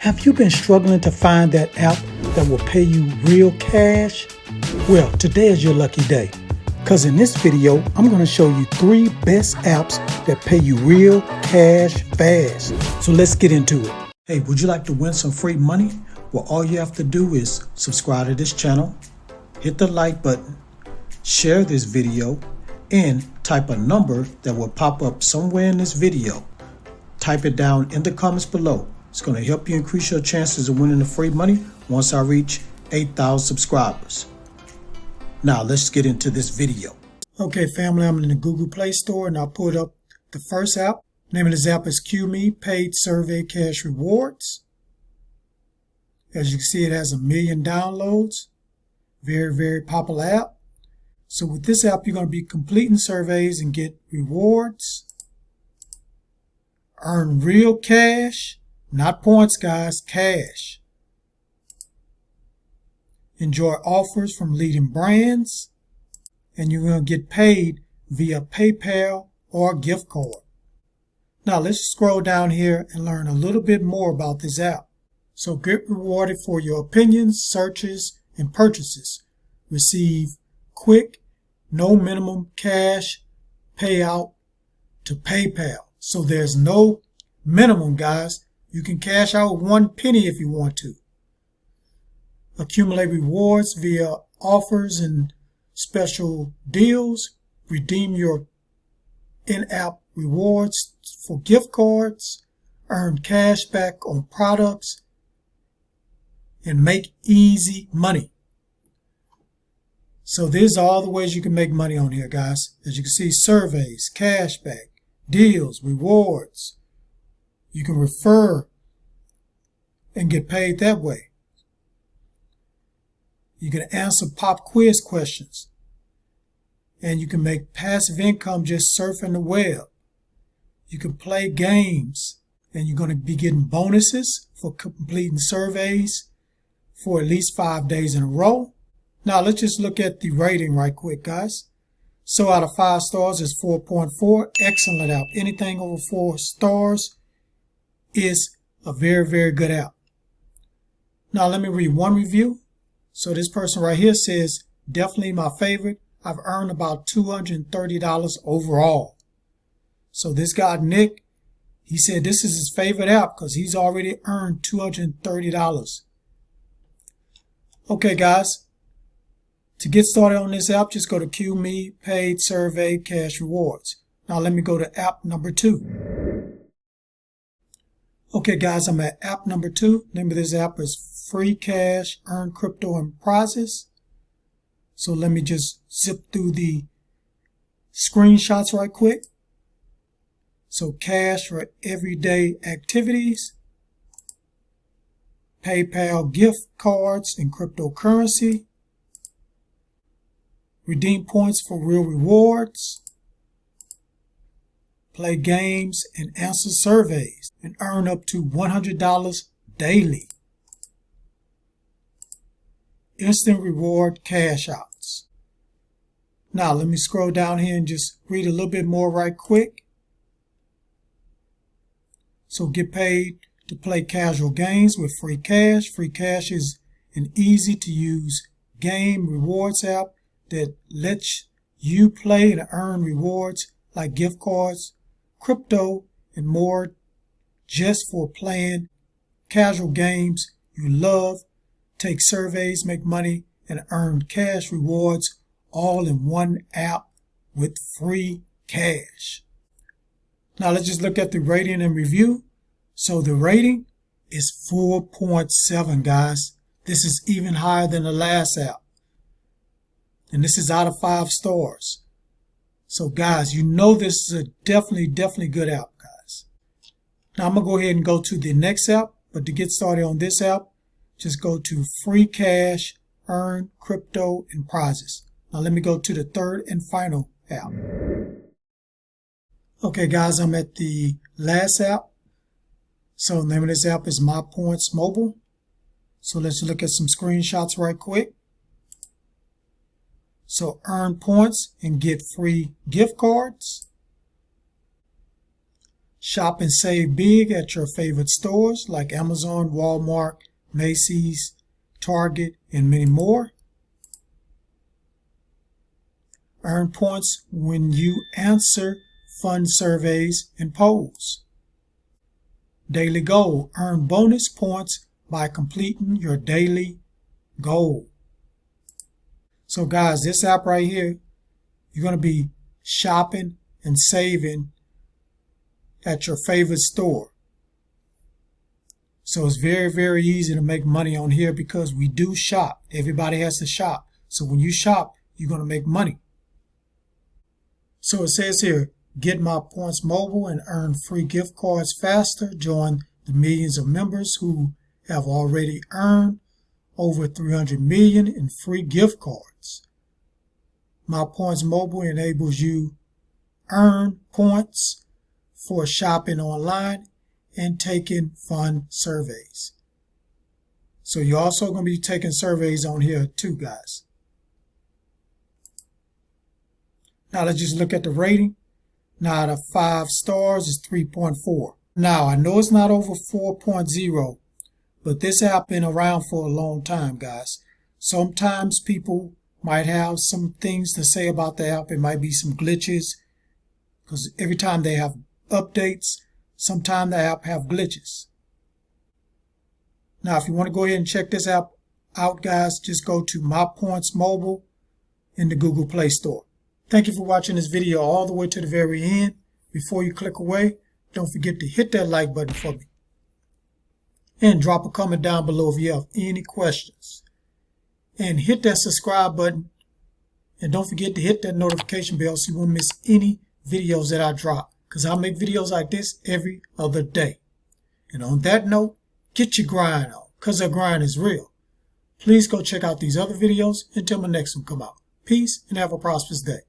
Have you been struggling to find that app that will pay you real cash? Well, today is your lucky day, because in this video, I'm going to show you 3 best apps that pay you real cash fast. So let's get into it. Hey, would you like to win some free money? Well, all you have to do is subscribe to this channel, hit the like button, share this video, and type a number that will pop up somewhere in this video. Type it down in the comments below. It's going to help you increase your chances of winning the free money once I reach 8,000 subscribers. Now let's get into this video. Okay, family, I'm in the Google Play Store and I pulled up the first app. The name of this app is QMe Paid Survey Cash Rewards. As you can see, it has 1 million downloads. Very, very popular app. So with this app, you're going to be completing surveys and get rewards. Earn real cash. Not points, guys, cash. Enjoy offers from leading brands. And you're going to get paid via PayPal or gift card. Now let's scroll down here and learn a little bit more about this app. So get rewarded for your opinions, searches, and purchases. Receive quick, no minimum cash payout to PayPal. So there's no minimum, guys. You can cash out 1 penny if you want to. Accumulate rewards via offers and special deals. Redeem your in-app rewards for gift cards. Earn cash back on products. And make easy money. So these are all the ways you can make money on here, guys. As you can see, surveys, cash back, deals, rewards. You can refer and get paid that way. You can answer pop quiz questions. And you can make passive income just surfing the web. You can play games. And you're going to be getting bonuses for completing surveys for at least 5 days in a row. Now let's just look at the rating right quick, guys. So out of 5 stars is 4.4. Excellent app. Anything over 4 stars is a very, very good app. Now let me read one review. So this person right here says, definitely my favorite. I've earned about $230 overall. So this guy, Nick, he said this is his favorite app because he's already earned $230. Okay, guys. To get started on this app, just go to QMe Paid Survey Cash Rewards. Now let me go to app number 2. Okay, guys, I'm at app number 2. Name of this app is Free Cash, Earn Crypto and Prizes. So let me just zip through the screenshots right quick. So cash for everyday activities. PayPal gift cards and cryptocurrency. Redeem points for real rewards. Play games and answer surveys and earn up to $100 daily. Instant reward cash outs. Now let me scroll down here and just read a little bit more right quick. So get paid to play casual games with free cash. Free cash is an easy to use game rewards app that lets you play and earn rewards like gift cards, crypto, and more just for playing casual games you love. Take surveys, make money, and earn cash rewards all in one app with free cash. Now let's just look at the rating and review. So the rating is 4.7, guys. This is even higher than the last app. And this is out of 5 stars. So guys, you know this is a definitely good app, guys. Now I'm going to go ahead and go to the next app. But to get started on this app, just go to Free Cash, Earn Crypto and Prizes. Now let me go to the third and final app. Okay, guys, I'm at the last app. So the name of this app is My Points Mobile. So let's look at some screenshots right quick. So earn points and get free gift cards. Shop and save big at your favorite stores like Amazon, Walmart, Macy's, Target, and many more. Earn points when you answer fun surveys and polls. Daily goal. Earn bonus points by completing your daily goal. So guys, this app right here, you're going to be shopping and saving at your favorite store. So it's very, very easy to make money on here because we do shop. Everybody has to shop. So when you shop, you're going to make money. So it says here, get my points mobile and earn free gift cards faster. Join the millions of members who have already earned over 300 million in free gift cards. My points mobile enables you earn points for shopping online and taking fun surveys. So you're also going to be taking surveys on here too, guys. Now let's just look at the rating. Now the 5 stars is 3.4. Now I know it's not over 4.0, but this app been around for a long time, guys. Sometimes people might have some things to say about the app. It might be some glitches because every time they have updates, sometimes the app have glitches. Now if you want to go ahead and check this app out, guys, just go to My Points Mobile in the Google Play Store. Thank you for watching this video all the way to the very end. Before you click away, don't forget to hit that like button for me. And drop a comment down below if you have any questions. And hit that subscribe button. And don't forget to hit that notification bell so you won't miss any videos that I drop. Because I make videos like this every other day. And on that note, get your grind on. Because the grind is real. Please go check out these other videos until my next one come out. Peace and have a prosperous day.